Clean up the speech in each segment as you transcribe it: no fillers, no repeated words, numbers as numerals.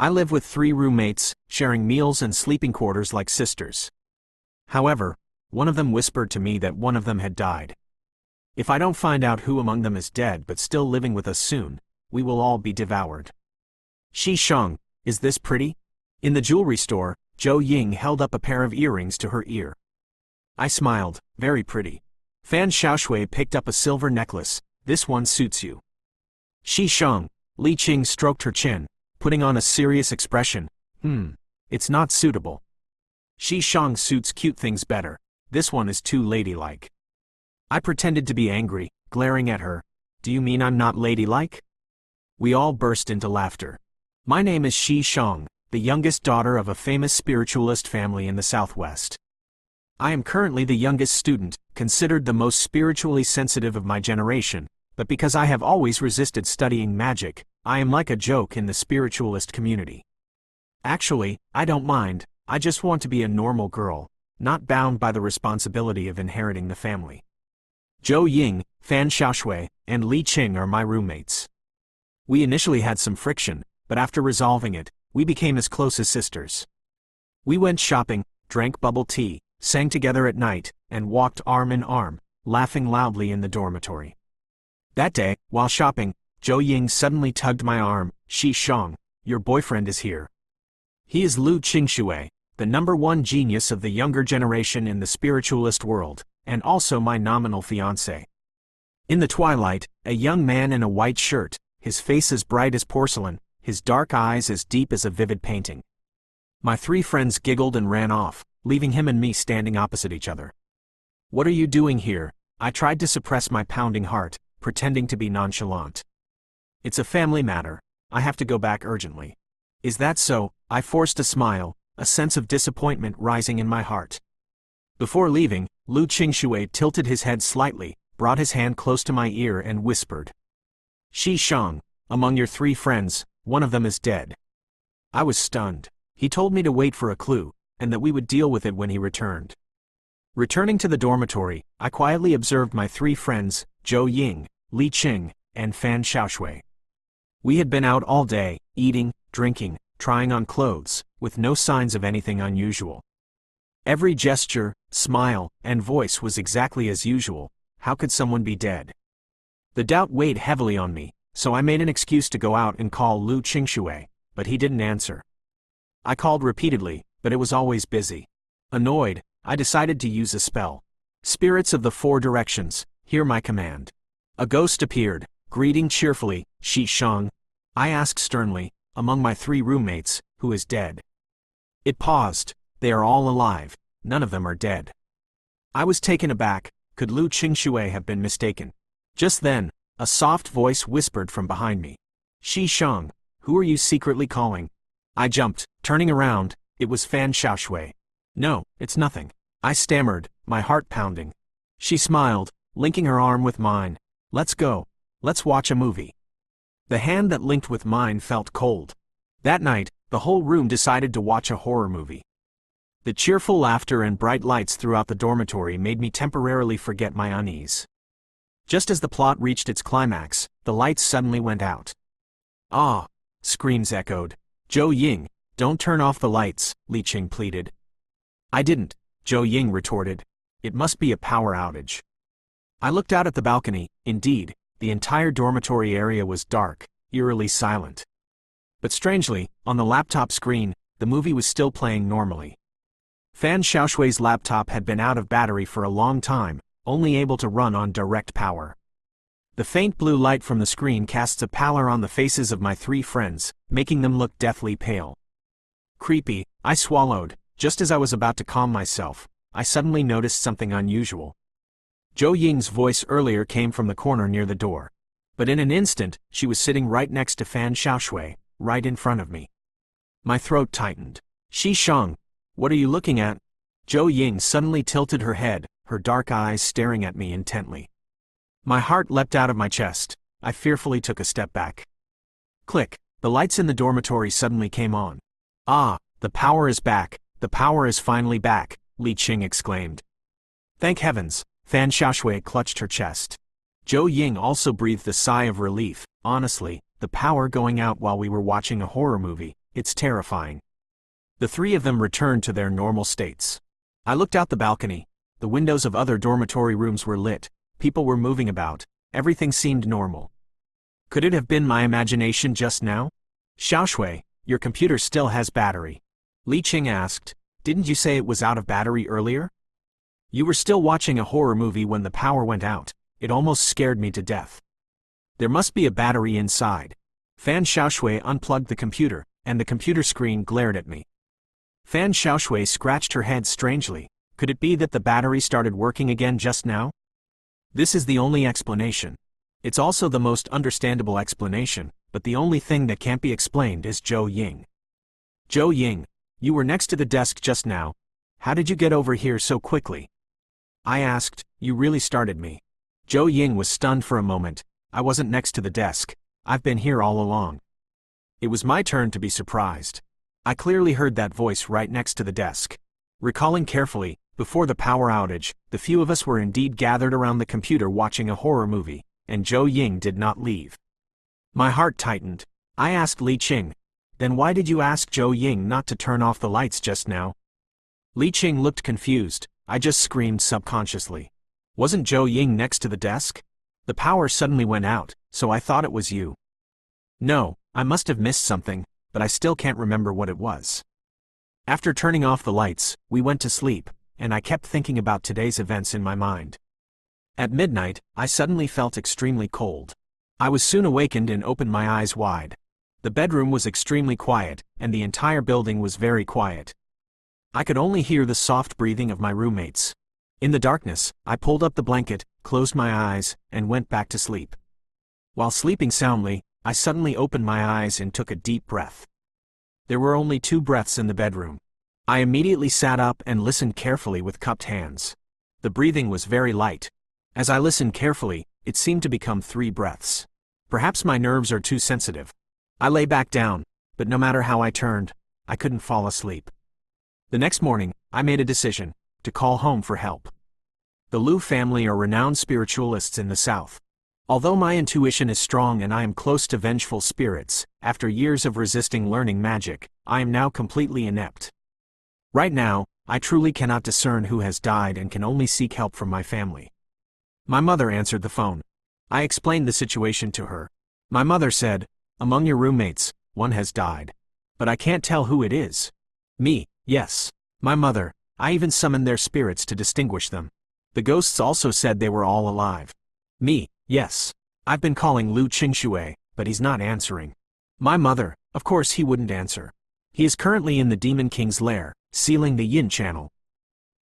I live with 3 roommates, sharing meals and sleeping quarters like sisters. However, one of them whispered to me that one of them had died. If I don't find out who among them is dead but still living with us soon, we will all be devoured. Shi Sheng, is this pretty? In the jewelry store, Zhou Ying held up a pair of earrings to her ear. I smiled, very pretty. Fan Xiaoshui picked up a silver necklace, this one suits you. Shi Sheng, Li Qing stroked her chin, putting on a serious expression, it's not suitable. Shi Sheng suits cute things better, this one is too ladylike. I pretended to be angry, glaring at her. Do you mean I'm not ladylike? We all burst into laughter. My name is Shi Sheng, the youngest daughter of a famous spiritualist family in the Southwest. I am currently the youngest student, considered the most spiritually sensitive of my generation, but because I have always resisted studying magic, I am like a joke in the spiritualist community. Actually, I don't mind, I just want to be a normal girl, not bound by the responsibility of inheriting the family. Zhou Ying, Fan Xiaoshui, and Li Qing are my roommates. We initially had some friction, but after resolving it, we became as close as sisters. We went shopping, drank bubble tea, sang together at night, and walked arm in arm, laughing loudly in the dormitory. That day, while shopping, Zhou Ying suddenly tugged my arm. Shi Sheng, your boyfriend is here. He is Lu Qingshui, the #1 genius of the younger generation in the spiritualist world, and also my nominal fiancé. In the twilight, a young man in a white shirt, his face as bright as porcelain, his dark eyes as deep as a vivid painting. My 3 friends giggled and ran off, leaving him and me standing opposite each other. What are you doing here? I tried to suppress my pounding heart, pretending to be nonchalant. It's a family matter, I have to go back urgently. Is that so? I forced a smile, a sense of disappointment rising in my heart. Before leaving, Lu Qingshui tilted his head slightly, brought his hand close to my ear and whispered. Shi Sheng, among your 3 friends, one of them is dead. I was stunned. He told me to wait for a clue, and that we would deal with it when he returned. Returning to the dormitory, I quietly observed my 3 friends, Zhou Ying, Li Qing, and Fan Xiaoshui. We had been out all day, eating, drinking, trying on clothes, with no signs of anything unusual. Every gesture, smile, and voice was exactly as usual. How could someone be dead? The doubt weighed heavily on me, so I made an excuse to go out and call Lu Qingshui, but he didn't answer. I called repeatedly, but it was always busy. Annoyed, I decided to use a spell. Spirits of the 4 directions, hear my command. A ghost appeared, greeting cheerfully, Shi Sheng. I asked sternly, among my 3 roommates, who is dead? It paused. They are all alive, none of them are dead. I was taken aback. Could Lu Qingshui have been mistaken? Just then, a soft voice whispered from behind me. Shi Sheng, who are you secretly calling? I jumped, turning around. It was Fan Xiaoshui. No, it's nothing. I stammered, my heart pounding. She smiled, linking her arm with mine. Let's go. Let's watch a movie. The hand that linked with mine felt cold. That night, the whole room decided to watch a horror movie. The cheerful laughter and bright lights throughout the dormitory made me temporarily forget my unease. Just as the plot reached its climax, the lights suddenly went out. Ah! Screams echoed. Zhou Ying, don't turn off the lights, Li Qing pleaded. I didn't, Zhou Ying retorted. It must be a power outage. I looked out at the balcony. Indeed, the entire dormitory area was dark, eerily silent. But strangely, on the laptop screen, the movie was still playing normally. Fan Xiaoshui's laptop had been out of battery for a long time, only able to run on direct power. The faint blue light from the screen casts a pallor on the faces of my 3 friends, making them look deathly pale. Creepy, I swallowed. Just as I was about to calm myself, I suddenly noticed something unusual. Zhou Ying's voice earlier came from the corner near the door. But in an instant, she was sitting right next to Fan Xiaoshui, right in front of me. My throat tightened. Shi Sheng, what are you looking at? Zhou Ying suddenly tilted her head, her dark eyes staring at me intently. My heart leapt out of my chest. I fearfully took a step back. Click, the lights in the dormitory suddenly came on. Ah, the power is back, the power is finally back, Li Qing exclaimed. Thank heavens, Fan Xiaoshui clutched her chest. Zhou Ying also breathed a sigh of relief. Honestly, the power going out while we were watching a horror movie, it's terrifying. The three of them returned to their normal states. I looked out the balcony. The windows of other dormitory rooms were lit, people were moving about, everything seemed normal. Could it have been my imagination just now? Xiaoshui, your computer still has battery. Li Qing asked, didn't you say it was out of battery earlier? You were still watching a horror movie when the power went out. It almost scared me to death. There must be a battery inside. Fan Xiaoshui unplugged the computer, and the computer screen glared at me. Fan Xiaoshui scratched her head strangely. Could it be that the battery started working again just now? This is the only explanation. It's also the most understandable explanation, but the only thing that can't be explained is Zhou Ying. Zhou Ying, you were next to the desk just now. How did you get over here so quickly? I asked. You really started me. Zhou Ying was stunned for a moment. I wasn't next to the desk. I've been here all along. It was my turn to be surprised. I clearly heard that voice right next to the desk. Recalling carefully, before the power outage, the few of us were indeed gathered around the computer watching a horror movie, and Zhou Ying did not leave. My heart tightened. I asked Li Qing, then why did you ask Zhou Ying not to turn off the lights just now? Li Qing looked confused. I just screamed subconsciously. Wasn't Zhou Ying next to the desk? The power suddenly went out, so I thought it was you. No, I must have missed something, but I still can't remember what it was. After turning off the lights, we went to sleep, and I kept thinking about today's events in my mind. At midnight, I suddenly felt extremely cold. I was soon awakened and opened my eyes wide. The bedroom was extremely quiet, and the entire building was very quiet. I could only hear the soft breathing of my roommates. In the darkness, I pulled up the blanket, closed my eyes, and went back to sleep. While sleeping soundly, I suddenly opened my eyes and took a deep breath. There were only 2 breaths in the bedroom. I immediately sat up and listened carefully with cupped hands. The breathing was very light. As I listened carefully, it seemed to become 3 breaths. Perhaps my nerves are too sensitive. I lay back down, but no matter how I turned, I couldn't fall asleep. The next morning, I made a decision to call home for help. The Lu family are renowned spiritualists in the South. Although my intuition is strong and I am close to vengeful spirits, after years of resisting learning magic, I am now completely inept. Right now, I truly cannot discern who has died and can only seek help from my family. My mother answered the phone. I explained the situation to her. My mother said, among your roommates, one has died. But I can't tell who it is. Me, yes. My mother, I even summoned their spirits to distinguish them. The ghosts also said they were all alive. Me, yes. I've been calling Lu Qingshui, but he's not answering. My mother, of course he wouldn't answer. He is currently in the Demon King's lair, sealing the Yin channel.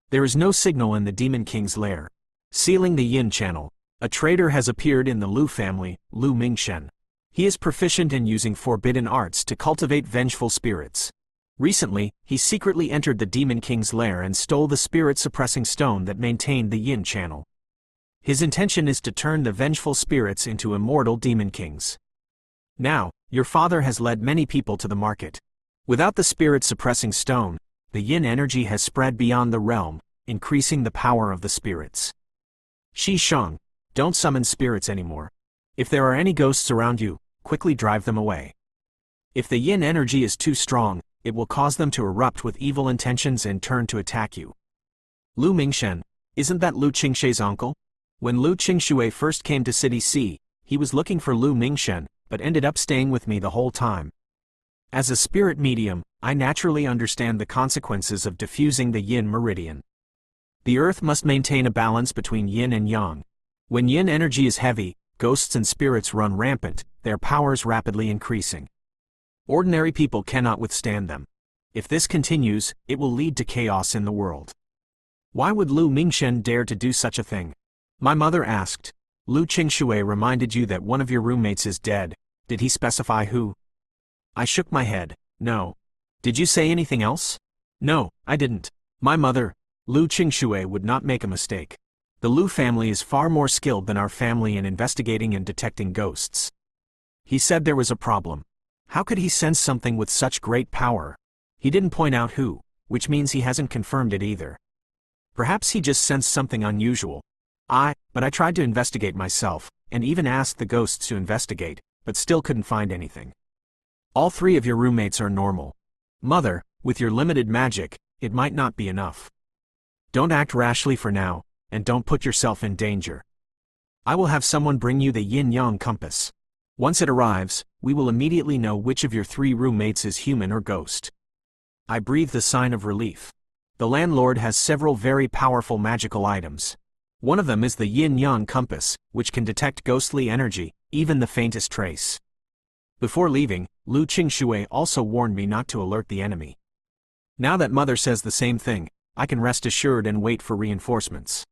There is no signal in the Demon King's lair. Sealing the Yin channel. A traitor has appeared in the Lu family, Lu Mingshen. He is proficient in using forbidden arts to cultivate vengeful spirits. Recently, he secretly entered the Demon King's lair and stole the spirit-suppressing stone that maintained the Yin channel. His intention is to turn the vengeful spirits into immortal Demon Kings. Now, your father has led many people to the market. Without the spirit-suppressing stone, the Yin energy has spread beyond the realm, increasing the power of the spirits. Shi Sheng, don't summon spirits anymore. If there are any ghosts around you, quickly drive them away. If the Yin energy is too strong, it will cause them to erupt with evil intentions and turn to attack you. Lu Mingshen, isn't that Lu Qingshui's uncle? When Lu Qingshui first came to City C, he was looking for Lu Mingshen, but ended up staying with me the whole time. As a spirit medium, I naturally understand the consequences of diffusing the Yin meridian. The earth must maintain a balance between Yin and Yang. When Yin energy is heavy, ghosts and spirits run rampant, their powers rapidly increasing. Ordinary people cannot withstand them. If this continues, it will lead to chaos in the world. Why would Lu Mingshen dare to do such a thing? My mother asked. Lu Qingshui reminded you that one of your roommates is dead. Did he specify who? I shook my head. No. Did you say anything else? No, I didn't. My mother, Lu Qingshui, would not make a mistake. The Lu family is far more skilled than our family in investigating and detecting ghosts. He said there was a problem. How could he sense something with such great power? He didn't point out who, which means he hasn't confirmed it either. Perhaps he just sensed something unusual. But I tried to investigate myself, and even asked the ghosts to investigate, but still couldn't find anything. All three of your roommates are normal. Mother, with your limited magic, it might not be enough. Don't act rashly for now, and don't put yourself in danger. I will have someone bring you the yin-yang compass. Once it arrives, we will immediately know which of your three roommates is human or ghost. I breathed a sign of relief. The landlord has several very powerful magical items. One of them is the yin-yang compass, which can detect ghostly energy, even the faintest trace. Before leaving, Lu Qingshui also warned me not to alert the enemy. Now that Mother says the same thing, I can rest assured and wait for reinforcements.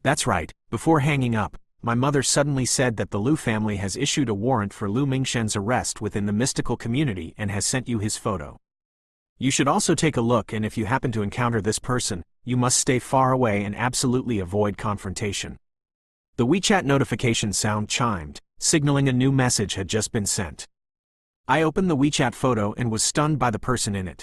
That's right, before hanging up, my mother suddenly said that the Lu family has issued a warrant for Lu Mingshen's arrest within the mystical community and has sent you his photo. You should also take a look, and if you happen to encounter this person, you must stay far away and absolutely avoid confrontation. The WeChat notification sound chimed, signaling a new message had just been sent. I opened the WeChat photo and was stunned by the person in it.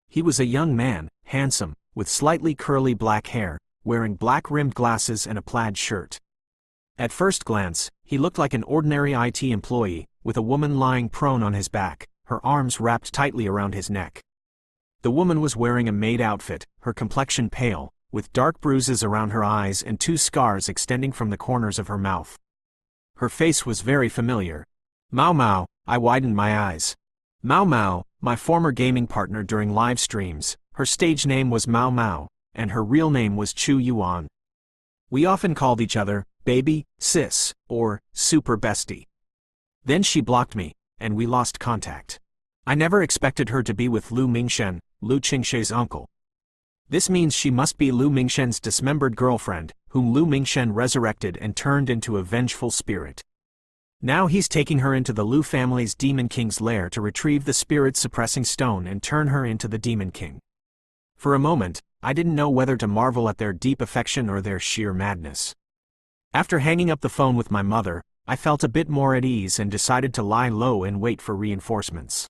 He was a young man, handsome, with slightly curly black hair, wearing black-rimmed glasses and a plaid shirt. At first glance, he looked like an ordinary IT employee, with a woman lying prone on his back, her arms wrapped tightly around his neck. The woman was wearing a maid outfit, her complexion pale, with dark bruises around her eyes and 2 scars extending from the corners of her mouth. Her face was very familiar. Mao Mao, I widened my eyes. Mao Mao, my former gaming partner during live streams, her stage name was Mao Mao, and her real name was Chu Yuan. We often called each other, baby, sis, or super bestie. Then she blocked me, and we lost contact. I never expected her to be with Lu Mingshen, Lu Qingshui's uncle. This means she must be Lu Mingshen's dismembered girlfriend, whom Lu Mingshen resurrected and turned into a vengeful spirit. Now he's taking her into the Lu family's Demon King's lair to retrieve the spirit-suppressing stone and turn her into the Demon King. For a moment, I didn't know whether to marvel at their deep affection or their sheer madness. After hanging up the phone with my mother, I felt a bit more at ease and decided to lie low and wait for reinforcements.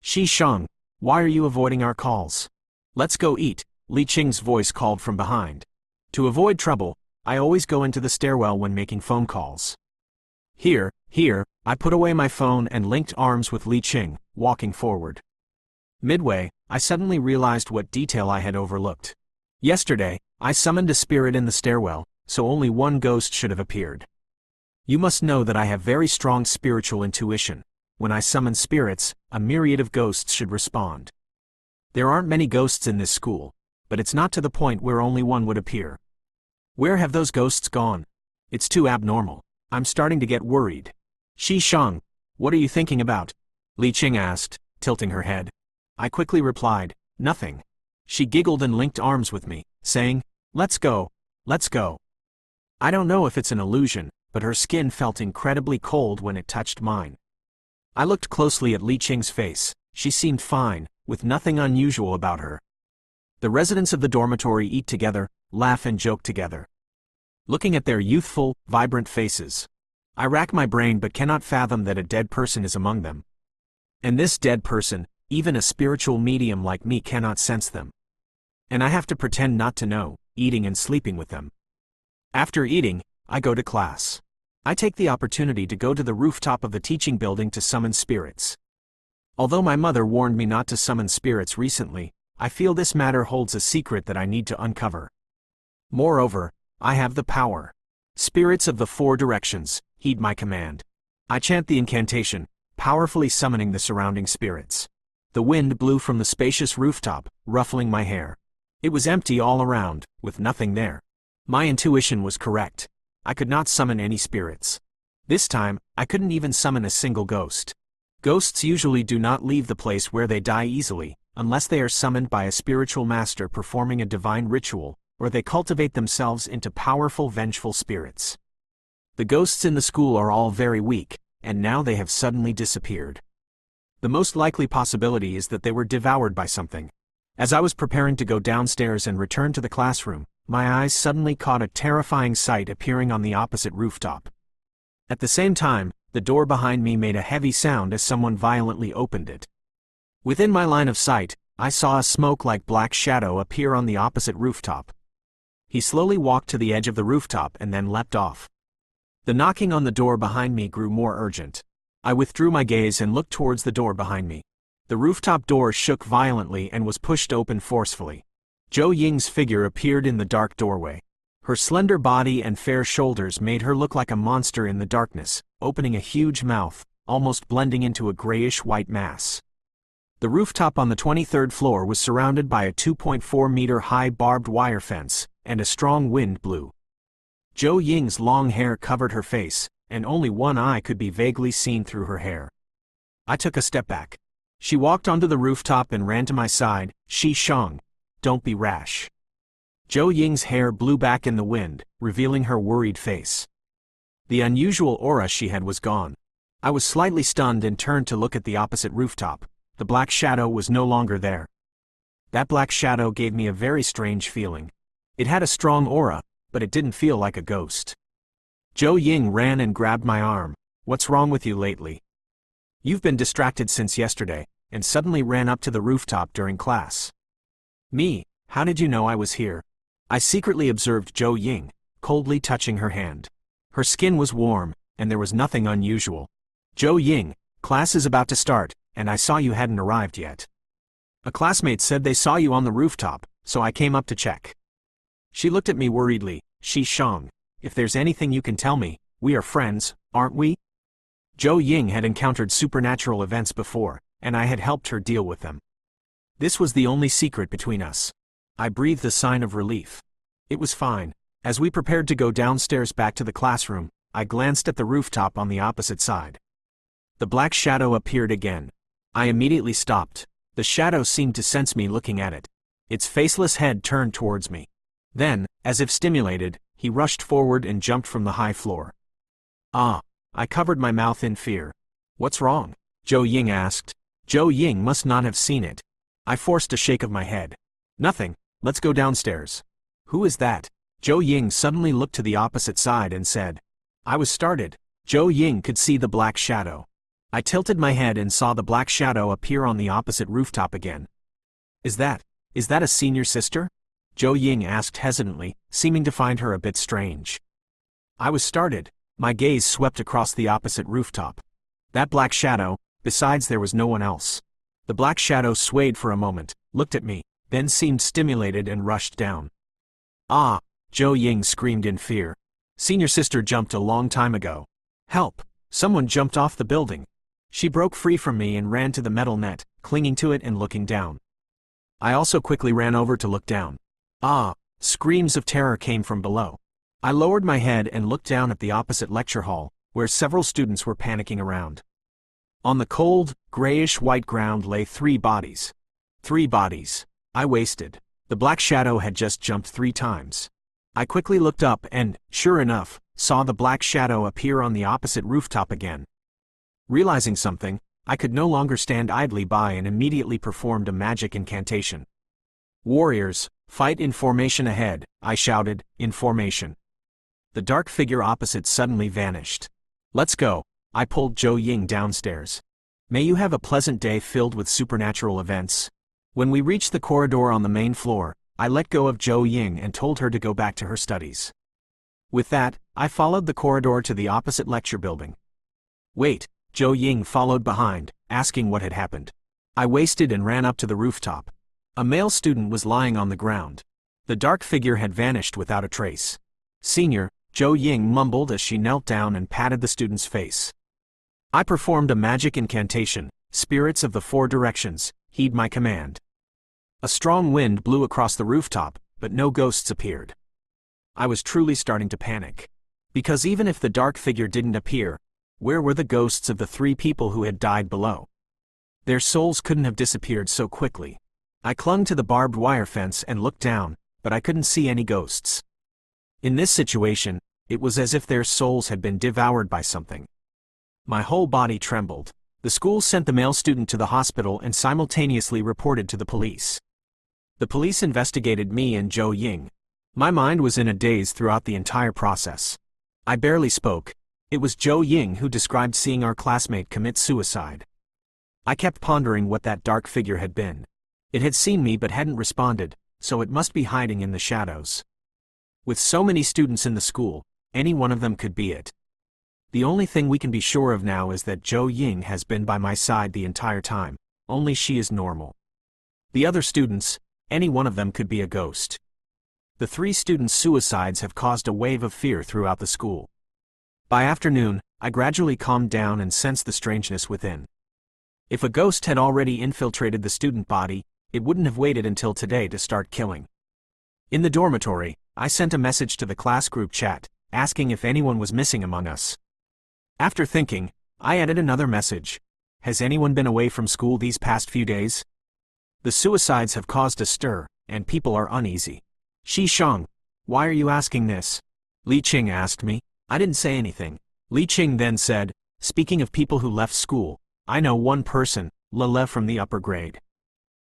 Shi Sheng, why are you avoiding our calls? Let's go eat, Li Qing's voice called from behind. To avoid trouble, I always go into the stairwell when making phone calls. Here, I put away my phone and linked arms with Li Qing, walking forward. Midway, I suddenly realized what detail I had overlooked. Yesterday, I summoned a spirit in the stairwell, so only one ghost should have appeared. You must know that I have very strong spiritual intuition. When I summon spirits, a myriad of ghosts should respond. There aren't many ghosts in this school, but it's not to the point where only one would appear. Where have those ghosts gone? It's too abnormal. I'm starting to get worried. Shi Sheng, what are you thinking about? Li Qing asked, tilting her head. I quickly replied, nothing. She giggled and linked arms with me, saying, let's go, let's go. I don't know if it's an illusion, but her skin felt incredibly cold when it touched mine. I looked closely at Li Qing's face. She seemed fine, with nothing unusual about her. The residents of the dormitory eat together, laugh and joke together. Looking at their youthful, vibrant faces, I rack my brain but cannot fathom that a dead person is among them. And this dead person, even a spiritual medium like me cannot sense them. And I have to pretend not to know, eating and sleeping with them. After eating, I go to class. I take the opportunity to go to the rooftop of the teaching building to summon spirits. Although my mother warned me not to summon spirits recently, I feel this matter holds a secret that I need to uncover. Moreover, I have the power. Spirits of the 4 directions, heed my command. I chant the incantation, powerfully summoning the surrounding spirits. The wind blew from the spacious rooftop, ruffling my hair. It was empty all around, with nothing there. My intuition was correct. I could not summon any spirits. This time, I couldn't even summon a single ghost. Ghosts usually do not leave the place where they die easily, unless they are summoned by a spiritual master performing a divine ritual, or they cultivate themselves into powerful vengeful spirits. The ghosts in the school are all very weak, and now they have suddenly disappeared. The most likely possibility is that they were devoured by something. As I was preparing to go downstairs and return to the classroom, my eyes suddenly caught a terrifying sight appearing on the opposite rooftop. At the same time, the door behind me made a heavy sound as someone violently opened it. Within my line of sight, I saw a smoke-like black shadow appear on the opposite rooftop. He slowly walked to the edge of the rooftop and then leapt off. The knocking on the door behind me grew more urgent. I withdrew my gaze and looked towards the door behind me. The rooftop door shook violently and was pushed open forcefully. Zhou Ying's figure appeared in the dark doorway. Her slender body and fair shoulders made her look like a monster in the darkness, opening a huge mouth, almost blending into a grayish-white mass. The rooftop on the 23rd floor was surrounded by a 2.4-meter-high barbed wire fence, and a strong wind blew. Zhou Ying's long hair covered her face, and only one eye could be vaguely seen through her hair. I took a step back. She walked onto the rooftop and ran to my side. "Shi Shang, don't be rash." Zhou Ying's hair blew back in the wind, revealing her worried face. The unusual aura she had was gone. I was slightly stunned and turned to look at the opposite rooftop. The black shadow was no longer there. That black shadow gave me a very strange feeling. It had a strong aura, but it didn't feel like a ghost. Zhou Ying ran and grabbed my arm. "What's wrong with you lately? You've been distracted since yesterday," and suddenly ran up to the rooftop during class. "Me? How did you know I was here?" I secretly observed Zhou Ying, coldly touching her hand. Her skin was warm, and there was nothing unusual. "Zhou Ying, class is about to start, and I saw you hadn't arrived yet. A classmate said they saw you on the rooftop, so I came up to check." She looked at me worriedly. "Shi Shang, if there's anything you can tell me, we are friends, aren't we?" Zhou Ying had encountered supernatural events before, and I had helped her deal with them. This was the only secret between us. I breathed a sign of relief. It was fine. As we prepared to go downstairs back to the classroom, I glanced at the rooftop on the opposite side. The black shadow appeared again. I immediately stopped. The shadow seemed to sense me looking at it. Its faceless head turned towards me. Then, as if stimulated, he rushed forward and jumped from the high floor. "Ah!" I covered my mouth in fear. "What's wrong?" Zhou Ying asked. Zhou Ying must not have seen it. I forced a shake of my head. "Nothing, let's go downstairs." "Who is that?" Zhou Ying suddenly looked to the opposite side and said. I was startled. Zhou Ying could see the black shadow. I tilted my head and saw the black shadow appear on the opposite rooftop again. Is that a senior sister?" Zhou Ying asked hesitantly, seeming to find her a bit strange. I was startled. My gaze swept across the opposite rooftop. That black shadow, besides there was no one else. The black shadow swayed for a moment, looked at me, then seemed stimulated and rushed down. "Ah!" Zhou Ying screamed in fear. "Senior sister jumped a long time ago. Help! Someone jumped off the building." She broke free from me and ran to the metal net, clinging to it and looking down. I also quickly ran over to look down. Ah! Screams of terror came from below. I lowered my head and looked down at the opposite lecture hall, where several students were panicking around. On the cold, grayish-white ground lay 3 bodies. 3 bodies. I wasted. The black shadow had just jumped 3 times. I quickly looked up and, sure enough, saw the black shadow appear on the opposite rooftop again. Realizing something, I could no longer stand idly by and immediately performed a magic incantation. "Warriors, fight in formation ahead," I shouted, in formation. The dark figure opposite suddenly vanished. "Let's go." I pulled Zhou Ying downstairs. "May you have a pleasant day filled with supernatural events." When we reached the corridor on the main floor, I let go of Zhou Ying and told her to go back to her studies. With that, I followed the corridor to the opposite lecture building. "Wait," Zhou Ying followed behind, asking what had happened. I wasted and ran up to the rooftop. A male student was lying on the ground. The dark figure had vanished without a trace. "Senior," Zhou Ying mumbled as she knelt down and patted the student's face. I performed a magic incantation. "Spirits of the 4 directions, heed my command." A strong wind blew across the rooftop, but no ghosts appeared. I was truly starting to panic. Because even if the dark figure didn't appear, where were the ghosts of the 3 people who had died below? Their souls couldn't have disappeared so quickly. I clung to the barbed wire fence and looked down, but I couldn't see any ghosts. In this situation, it was as if their souls had been devoured by something. My whole body trembled. The school sent the male student to the hospital and simultaneously reported to the police. The police investigated me and Zhou Ying. My mind was in a daze throughout the entire process. I barely spoke. It was Zhou Ying who described seeing our classmate commit suicide. I kept pondering what that dark figure had been. It had seen me but hadn't responded, so it must be hiding in the shadows. With so many students in the school, any one of them could be it. The only thing we can be sure of now is that Zhou Ying has been by my side the entire time, only she is normal. The other students, any one of them could be a ghost. The 3 students' suicides have caused a wave of fear throughout the school. By afternoon, I gradually calmed down and sensed the strangeness within. If a ghost had already infiltrated the student body, it wouldn't have waited until today to start killing. In the dormitory, I sent a message to the class group chat, asking if anyone was missing among us. After thinking, I added another message. Has anyone been away from school these past few days? The suicides have caused a stir, and people are uneasy. Shi Shang, why are you asking this? Li Qing asked me. I didn't say anything. Li Qing then said, speaking of people who left school, I know one person, Lele from the upper grade.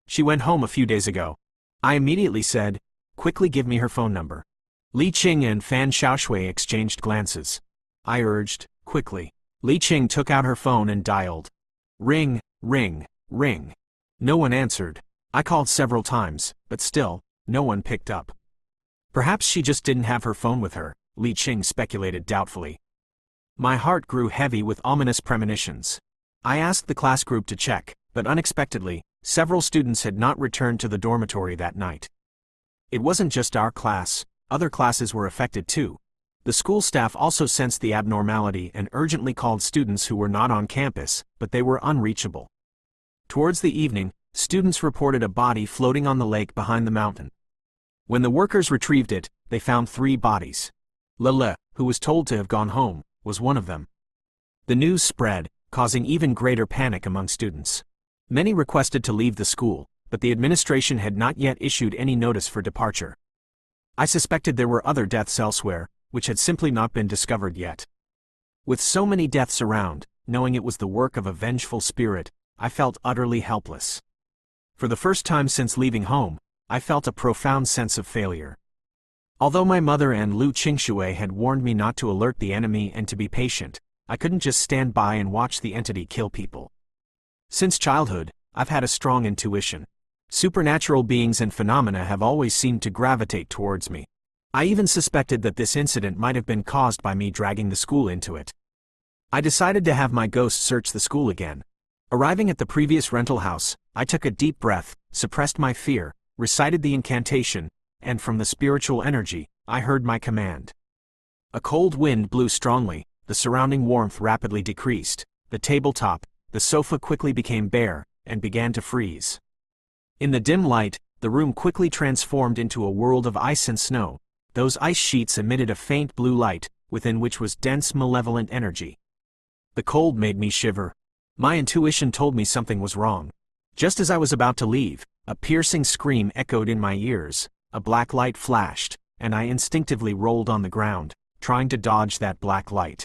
She went home a few days ago. I immediately said, quickly give me her phone number. Li Qing and Fan Xiaoshui exchanged glances. I urged, quickly. Li Qing took out her phone and dialed. Ring, ring, ring. No one answered. I called several times, but still, no one picked up. Perhaps she just didn't have her phone with her, Li Qing speculated doubtfully. My heart grew heavy with ominous premonitions. I asked the class group to check, but unexpectedly, several students had not returned to the dormitory that night. It wasn't just our class, other classes were affected too. The school staff also sensed the abnormality and urgently called students who were not on campus, but they were unreachable. Towards the evening, students reported a body floating on the lake behind the mountain. When the workers retrieved it, they found 3 bodies. Lele, who was told to have gone home, was one of them. The news spread, causing even greater panic among students. Many requested to leave the school, but the administration had not yet issued any notice for departure. I suspected there were other deaths elsewhere, which had simply not been discovered yet. With so many deaths around, knowing it was the work of a vengeful spirit, I felt utterly helpless. For the first time since leaving home, I felt a profound sense of failure. Although my mother and Lu Qingshui had warned me not to alert the enemy and to be patient, I couldn't just stand by and watch the entity kill people. Since childhood, I've had a strong intuition. Supernatural beings and phenomena have always seemed to gravitate towards me. I even suspected that this incident might have been caused by me dragging the school into it. I decided to have my ghost search the school again. Arriving at the previous rental house, I took a deep breath, suppressed my fear, recited the incantation, and from the spiritual energy, I heard my command. A cold wind blew strongly, the surrounding warmth rapidly decreased, the tabletop, the sofa quickly became bare, and began to freeze. In the dim light, the room quickly transformed into a world of ice and snow. Those ice sheets emitted a faint blue light, within which was dense malevolent energy. The cold made me shiver. My intuition told me something was wrong. Just as I was about to leave, a piercing scream echoed in my ears, a black light flashed, and I instinctively rolled on the ground, trying to dodge that black light.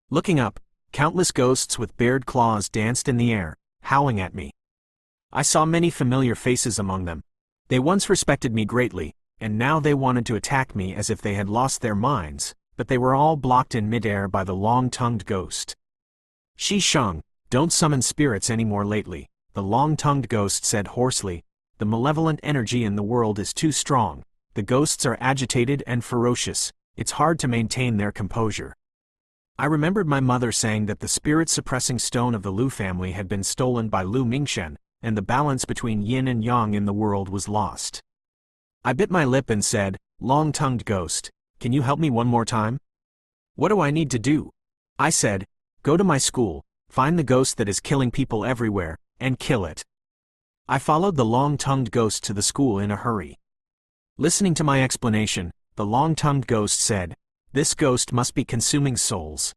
Looking up, countless ghosts with bared claws danced in the air, howling at me. I saw many familiar faces among them. They once respected me greatly, and now they wanted to attack me as if they had lost their minds, but they were all blocked in midair by the long-tongued ghost. Shi Shang, don't summon spirits anymore lately, the long-tongued ghost said hoarsely. The malevolent energy in the world is too strong. The ghosts are agitated and ferocious. It's hard to maintain their composure. I remembered my mother saying that the spirit-suppressing stone of the Lu family had been stolen by Lu Mingshen, and the balance between yin and yang in the world was lost. I bit my lip and said, long-tongued ghost, can you help me one more time? What do I need to do? I said, go to my school, find the ghost that is killing people everywhere, and kill it. I followed the long-tongued ghost to the school in a hurry. Listening to my explanation, the long-tongued ghost said, this ghost must be consuming souls,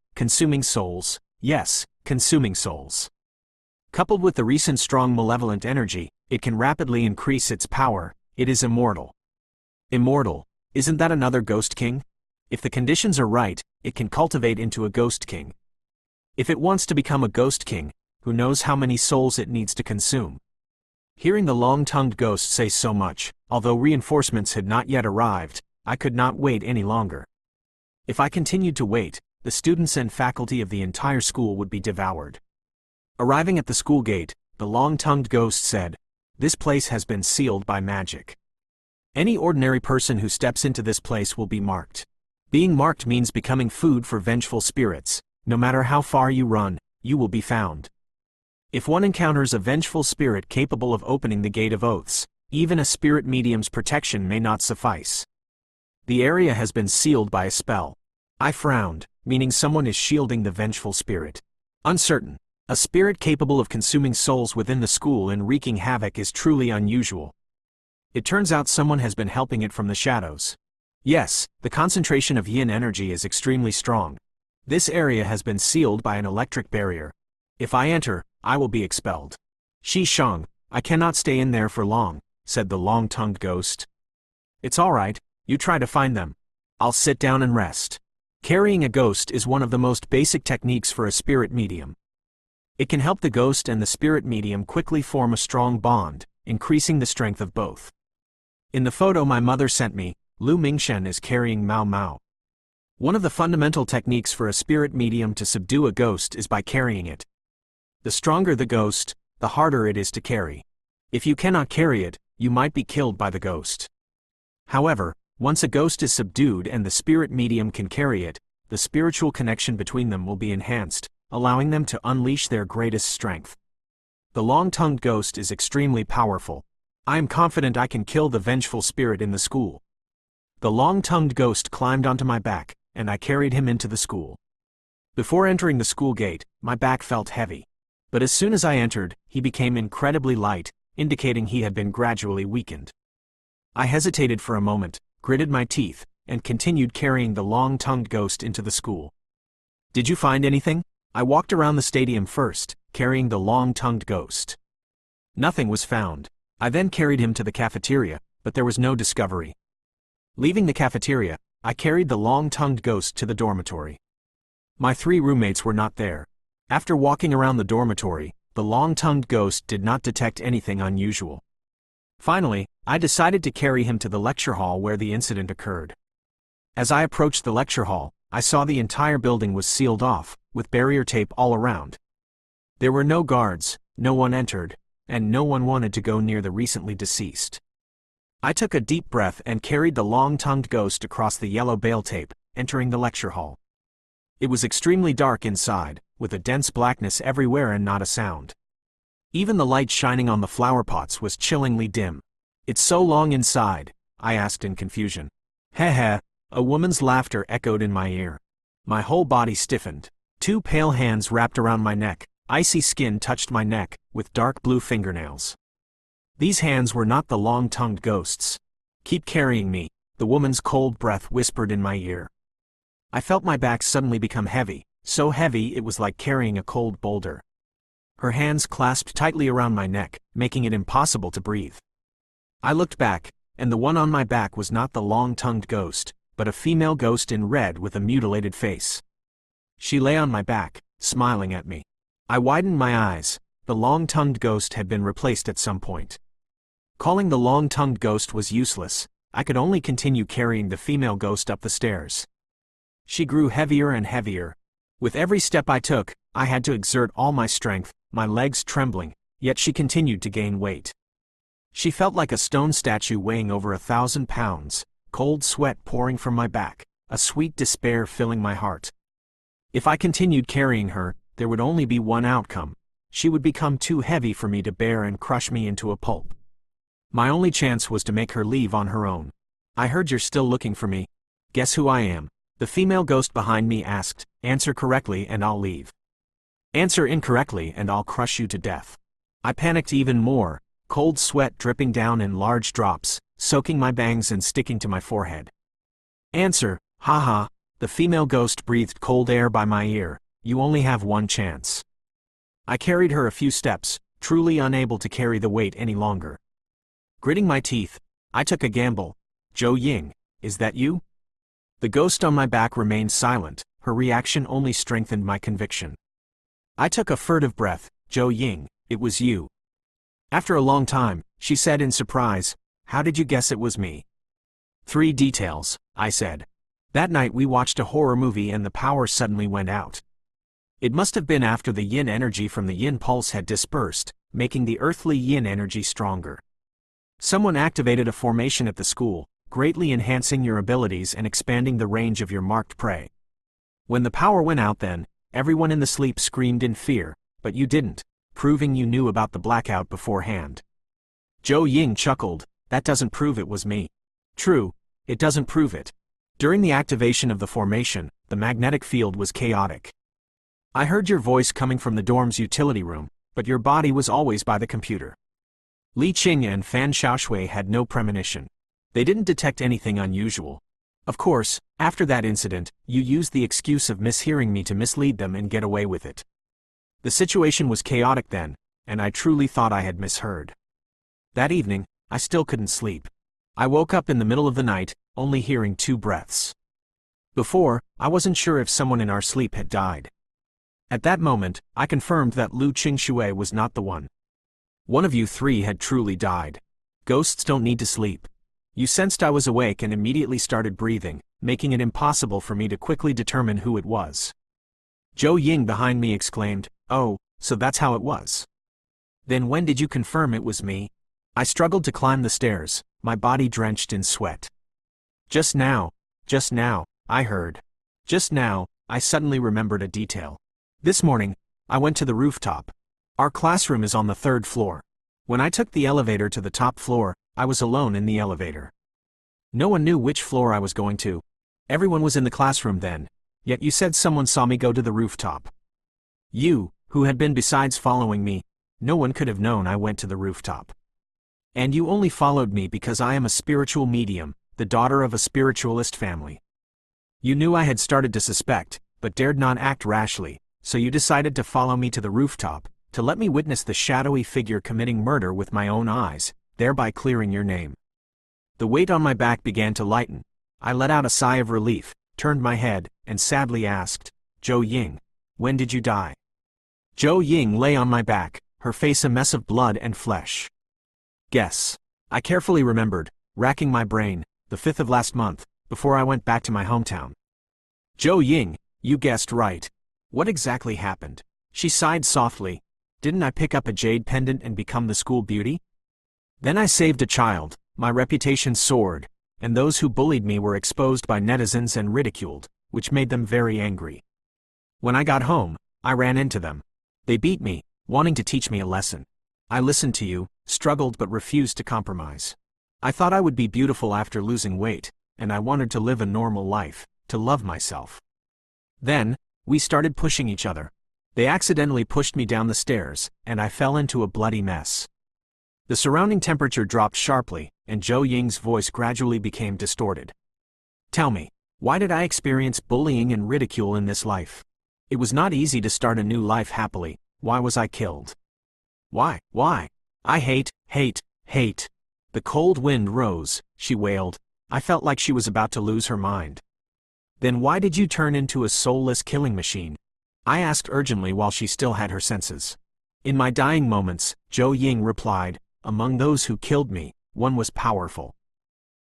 yes, consuming souls. Coupled with the recent strong malevolent energy, it can rapidly increase its power. It is immortal. Immortal, isn't that another ghost king? If the conditions are right, it can cultivate into a ghost king. If it wants to become a ghost king, who knows how many souls it needs to consume? Hearing the long-tongued ghost say so much, although reinforcements had not yet arrived, I could not wait any longer. If I continued to wait, the students and faculty of the entire school would be devoured. Arriving at the school gate, the long-tongued ghost said, this place has been sealed by magic. Any ordinary person who steps into this place will be marked. Being marked means becoming food for vengeful spirits. No matter how far you run, you will be found. If one encounters a vengeful spirit capable of opening the gate of oaths, even a spirit medium's protection may not suffice. The area has been sealed by a spell. I frowned, meaning someone is shielding the vengeful spirit. Uncertain. A spirit capable of consuming souls within the school and wreaking havoc is truly unusual. It turns out someone has been helping it from the shadows. Yes, the concentration of yin energy is extremely strong. This area has been sealed by an electric barrier. If I enter, I will be expelled. Shi Shang, I cannot stay in there for long, said the long-tongued ghost. It's all right, you try to find them. I'll sit down and rest. Carrying a ghost is one of the most basic techniques for a spirit medium. It can help the ghost and the spirit medium quickly form a strong bond, increasing the strength of both. In the photo my mother sent me, Lu Mingshen is carrying Mao Mao. One of the fundamental techniques for a spirit medium to subdue a ghost is by carrying it. The stronger the ghost, the harder it is to carry. If you cannot carry it, you might be killed by the ghost. However, once a ghost is subdued and the spirit medium can carry it, the spiritual connection between them will be enhanced, allowing them to unleash their greatest strength. The long-tongued ghost is extremely powerful. I am confident I can kill the vengeful spirit in the school. The long-tongued ghost climbed onto my back, and I carried him into the school. Before entering the school gate, my back felt heavy. But as soon as I entered, he became incredibly light, indicating he had been gradually weakened. I hesitated for a moment, gritted my teeth, and continued carrying the long-tongued ghost into the school. Did you find anything? I walked around the stadium first, carrying the long-tongued ghost. Nothing was found. I then carried him to the cafeteria, but there was no discovery. Leaving the cafeteria, I carried the long-tongued ghost to the dormitory. My 3 roommates were not there. After walking around the dormitory, the long-tongued ghost did not detect anything unusual. Finally, I decided to carry him to the lecture hall where the incident occurred. As I approached the lecture hall, I saw the entire building was sealed off, with barrier tape all around. There were no guards, no one entered, and no one wanted to go near the recently deceased. I took a deep breath and carried the long-tongued ghost across the yellow bail tape, entering the lecture hall. It was extremely dark inside, with a dense blackness everywhere and not a sound. Even the light shining on the flower pots was chillingly dim. It's so long inside, I asked in confusion. Heh, a woman's laughter echoed in my ear. My whole body stiffened. 2 pale hands wrapped around my neck, icy skin touched my neck, with dark blue fingernails. These hands were not the long-tongued ghost's. Keep carrying me, the woman's cold breath whispered in my ear. I felt my back suddenly become heavy, so heavy it was like carrying a cold boulder. Her hands clasped tightly around my neck, making it impossible to breathe. I looked back, and the one on my back was not the long-tongued ghost, but a female ghost in red with a mutilated face. She lay on my back, smiling at me. I widened my eyes. The long-tongued ghost had been replaced at some point. Calling the long-tongued ghost was useless. I could only continue carrying the female ghost up the stairs. She grew heavier and heavier. With every step I took, I had to exert all my strength, my legs trembling, yet she continued to gain weight. She felt like a stone statue weighing over 1,000 pounds, cold sweat pouring from my back, a sweet despair filling my heart. If I continued carrying her, there would only be one outcome. She would become too heavy for me to bear and crush me into a pulp. My only chance was to make her leave on her own. I heard you're still looking for me. Guess who I am? The female ghost behind me asked. Answer correctly and I'll leave. Answer incorrectly and I'll crush you to death. I panicked even more, cold sweat dripping down in large drops, soaking my bangs and sticking to my forehead. Answer, haha, the female ghost breathed cold air by my ear. You only have one chance. I carried her a few steps, truly unable to carry the weight any longer. Gritting my teeth, I took a gamble. Zhou Ying, is that you? The ghost on my back remained silent, her reaction only strengthened my conviction. I took a furtive breath. Zhou Ying, it was you. After a long time, she said in surprise, how did you guess it was me? 3 details, I said. That night we watched a horror movie and the power suddenly went out. It must have been after the yin energy from the yin pulse had dispersed, making the earthly yin energy stronger. Someone activated a formation at the school, greatly enhancing your abilities and expanding the range of your marked prey. When the power went out then, Everyone in the sleep screamed in fear, but you didn't, proving you knew about the blackout beforehand. Zhou Ying chuckled, that doesn't prove it was me. True, it doesn't prove it. During the activation of the formation, the magnetic field was chaotic. I heard your voice coming from the dorm's utility room, but your body was always by the computer. Li Qing and Fan Xiaoshui had no premonition. They didn't detect anything unusual. Of course, after that incident, you used the excuse of mishearing me to mislead them and get away with it. The situation was chaotic then, and I truly thought I had misheard. That evening, I still couldn't sleep. I woke up in the middle of the night, only hearing 2 breaths. Before, I wasn't sure if someone in our sleep had died. At that moment, I confirmed that Lu Qingshui was not the one. One of you 3 had truly died. Ghosts don't need to sleep. You sensed I was awake and immediately started breathing, making it impossible for me to quickly determine who it was. Zhou Ying behind me exclaimed, "Oh, so that's how it was. Then when did you confirm it was me?" I struggled to climb the stairs, my body drenched in sweat. Just now, I heard. Just now, I suddenly remembered a detail. This morning, I went to the rooftop. Our classroom is on the 3rd floor. When I took the elevator to the top floor, I was alone in the elevator. No one knew which floor I was going to. Everyone was in the classroom then, yet you said someone saw me go to the rooftop. You, who had been besides following me, no one could have known I went to the rooftop. And you only followed me because I am a spiritual medium, the daughter of a spiritualist family. You knew I had started to suspect, but dared not act rashly, so you decided to follow me to the rooftop, to let me witness the shadowy figure committing murder with my own eyes, thereby clearing your name. The weight on my back began to lighten. I let out a sigh of relief, turned my head, and sadly asked, "Zhou Ying, when did you die?" Zhou Ying lay on my back, her face a mess of blood and flesh. Guess. I carefully remembered, racking my brain, the 5th of last month, before I went back to my hometown. Zhou Ying, you guessed right. What exactly happened? She sighed softly. Didn't I pick up a jade pendant and become the school beauty? Then I saved a child, my reputation soared, and those who bullied me were exposed by netizens and ridiculed, which made them very angry. When I got home, I ran into them. They beat me, wanting to teach me a lesson. I listened to you, struggled but refused to compromise. I thought I would be beautiful after losing weight, and I wanted to live a normal life, to love myself. Then, we started pushing each other. They accidentally pushed me down the stairs, and I fell into a bloody mess. The surrounding temperature dropped sharply, and Zhou Ying's voice gradually became distorted. Tell me, why did I experience bullying and ridicule in this life? It was not easy to start a new life happily. Why was I killed? Why? I hate. The cold wind rose, she wailed. I felt like she was about to lose her mind. Then why did you turn into a soulless killing machine? I asked urgently while she still had her senses. In my dying moments, Zhou Ying replied, among those who killed me, one was powerful.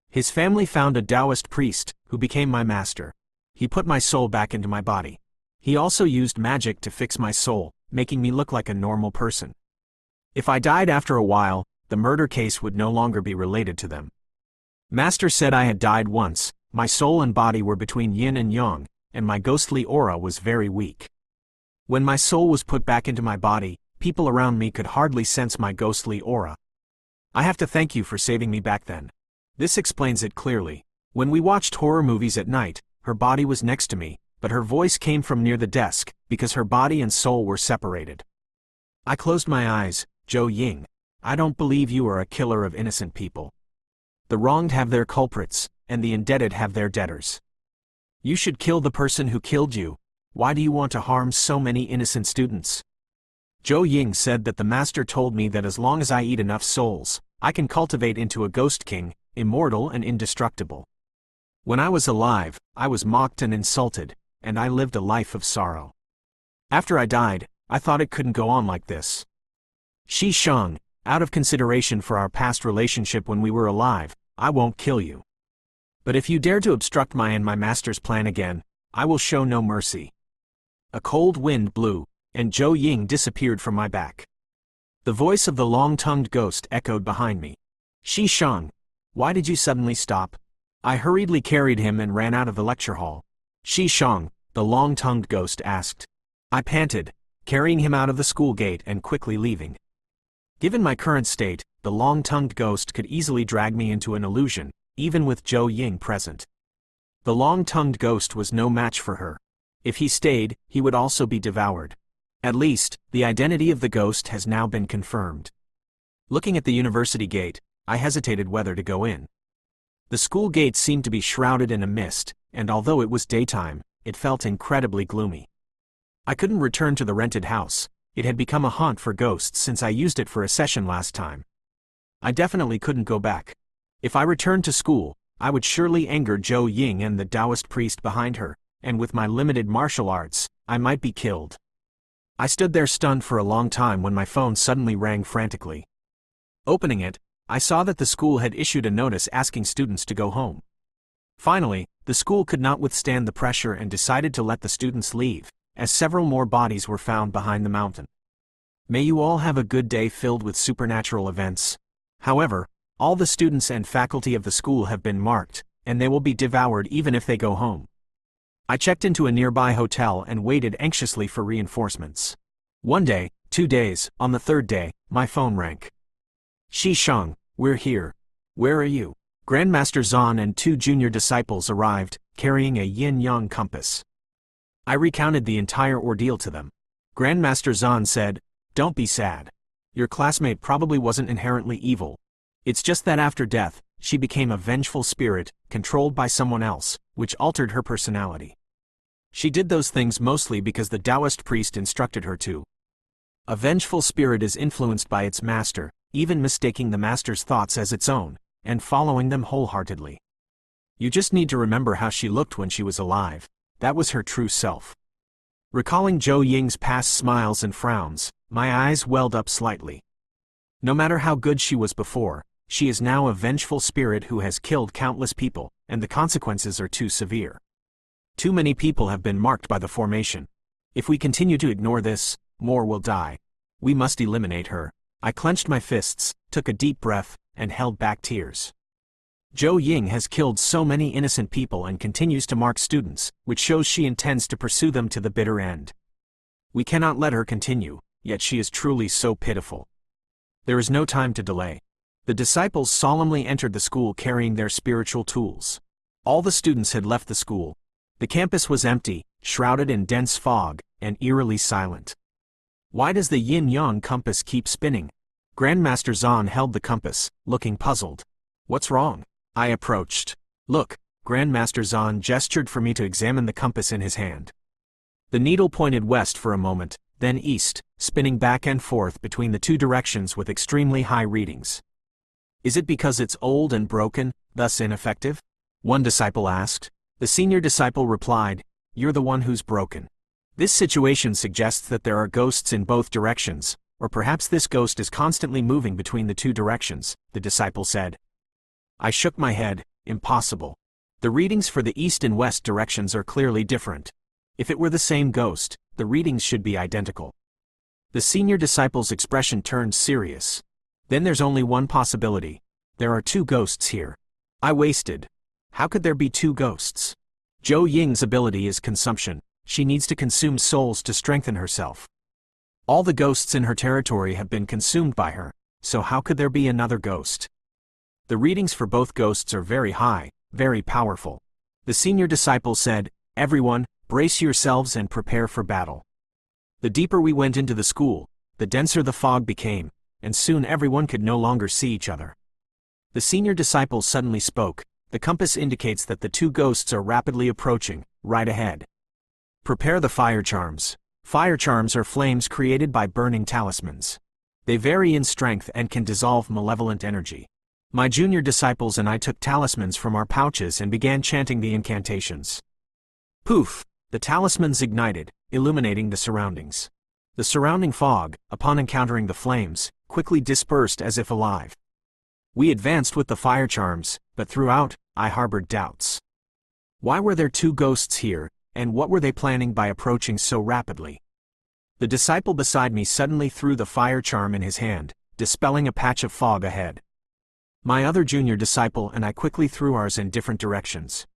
His family found a Taoist priest, who became my master. He put my soul back into my body. He also used magic to fix my soul, making me look like a normal person. If I died after a while, the murder case would no longer be related to them. Master said I had died once, my soul and body were between yin and yang, and my ghostly aura was very weak. When my soul was put back into my body, people around me could hardly sense my ghostly aura. I have to thank you for saving me back then. This explains it clearly. When we watched horror movies at night, her body was next to me, but her voice came from near the desk, because her body and soul were separated. I closed my eyes. Zhou Ying, I don't believe you are a killer of innocent people. The wronged have their culprits, and the indebted have their debtors. You should kill the person who killed you. Why do you want to harm so many innocent students? Zhou Ying said that the master told me that as long as I eat enough souls, I can cultivate into a ghost king, immortal and indestructible. When I was alive, I was mocked and insulted, and I lived a life of sorrow. After I died, I thought it couldn't go on like this. Shi Shang, out of consideration for our past relationship when we were alive, I won't kill you. But if you dare to obstruct my and my master's plan again, I will show no mercy. A cold wind blew, and Zhou Ying disappeared from my back. The voice of the long-tongued ghost echoed behind me. Shi Shang, why did you suddenly stop? I hurriedly carried him and ran out of the lecture hall. Shi Shang, the long-tongued ghost asked. I panted, carrying him out of the school gate and quickly leaving. Given my current state, the long-tongued ghost could easily drag me into an illusion, even with Zhou Ying present. The long-tongued ghost was no match for her. If he stayed, he would also be devoured. At least, the identity of the ghost has now been confirmed. Looking at the university gate, I hesitated whether to go in. The school gate seemed to be shrouded in a mist, and although it was daytime, it felt incredibly gloomy. I couldn't return to the rented house. It had become a haunt for ghosts since I used it for a session last time. I definitely couldn't go back. If I returned to school, I would surely anger Zhou Ying and the Taoist priest behind her, and with my limited martial arts, I might be killed. I stood there stunned for a long time when my phone suddenly rang frantically. Opening it, I saw that the school had issued a notice asking students to go home. Finally, the school could not withstand the pressure and decided to let the students leave, as several more bodies were found behind the mountain. May you all have a good day filled with supernatural events. However, all the students and faculty of the school have been marked, and they will be devoured even if they go home. I checked into a nearby hotel and waited anxiously for reinforcements. 1 day, 2 days, on the 3rd day, my phone rang. Shi Shang, we're here. Where are you? Grandmaster Zhan and 2 junior disciples arrived, carrying a yin-yang compass. I recounted the entire ordeal to them. Grandmaster Zhan said, "Don't be sad. Your classmate probably wasn't inherently evil. It's just that after death, she became a vengeful spirit, controlled by someone else, which altered her personality. She did those things mostly because the Taoist priest instructed her to. A vengeful spirit is influenced by its master, even mistaking the master's thoughts as its own, and following them wholeheartedly. You just need to remember how she looked when she was alive. That was her true self." Recalling Zhou Ying's past smiles and frowns, my eyes welled up slightly. No matter how good she was before, she is now a vengeful spirit who has killed countless people, and the consequences are too severe. Too many people have been marked by the formation. If we continue to ignore this, more will die. We must eliminate her. I clenched my fists, took a deep breath, and held back tears. Zhou Ying has killed so many innocent people and continues to mark students, which shows she intends to pursue them to the bitter end. We cannot let her continue, yet she is truly so pitiful. There is no time to delay. The disciples solemnly entered the school carrying their spiritual tools. All the students had left the school. The campus was empty, shrouded in dense fog, and eerily silent. Why does the yin-yang compass keep spinning? Grandmaster Zhan held the compass, looking puzzled. What's wrong? I approached. Look, Grandmaster Zhan gestured for me to examine the compass in his hand. The needle pointed west for a moment, then east, spinning back and forth between the 2 directions with extremely high readings. Is it because it's old and broken, thus ineffective? One disciple asked. The senior disciple replied, "You're the one who's broken." This situation suggests that there are ghosts in both directions, or perhaps this ghost is constantly moving between the 2 directions, the disciple said. I shook my head. Impossible. The readings for the east and west directions are clearly different. If it were the same ghost, the readings should be identical. The senior disciple's expression turned serious. Then there's only one possibility. There are 2 ghosts here. I wasted. How could there be 2 ghosts? Zhou Ying's ability is consumption. She needs to consume souls to strengthen herself. All the ghosts in her territory have been consumed by her, so how could there be another ghost? The readings for both ghosts are very high, very powerful. The senior disciple said, "Everyone, brace yourselves and prepare for battle." The deeper we went into the school, the denser the fog became, and soon everyone could no longer see each other. The senior disciple suddenly spoke. The compass indicates that the 2 ghosts are rapidly approaching, right ahead. Prepare the fire charms. Fire charms are flames created by burning talismans. They vary in strength and can dissolve malevolent energy. My junior disciples and I took talismans from our pouches and began chanting the incantations. Poof! The talismans ignited, illuminating the surroundings. The surrounding fog, upon encountering the flames, quickly dispersed as if alive. We advanced with the fire charms, but throughout, I harbored doubts. Why were there 2 ghosts here, and what were they planning by approaching so rapidly? The disciple beside me suddenly threw the fire charm in his hand, dispelling a patch of fog ahead. My other junior disciple and I quickly threw ours in different directions.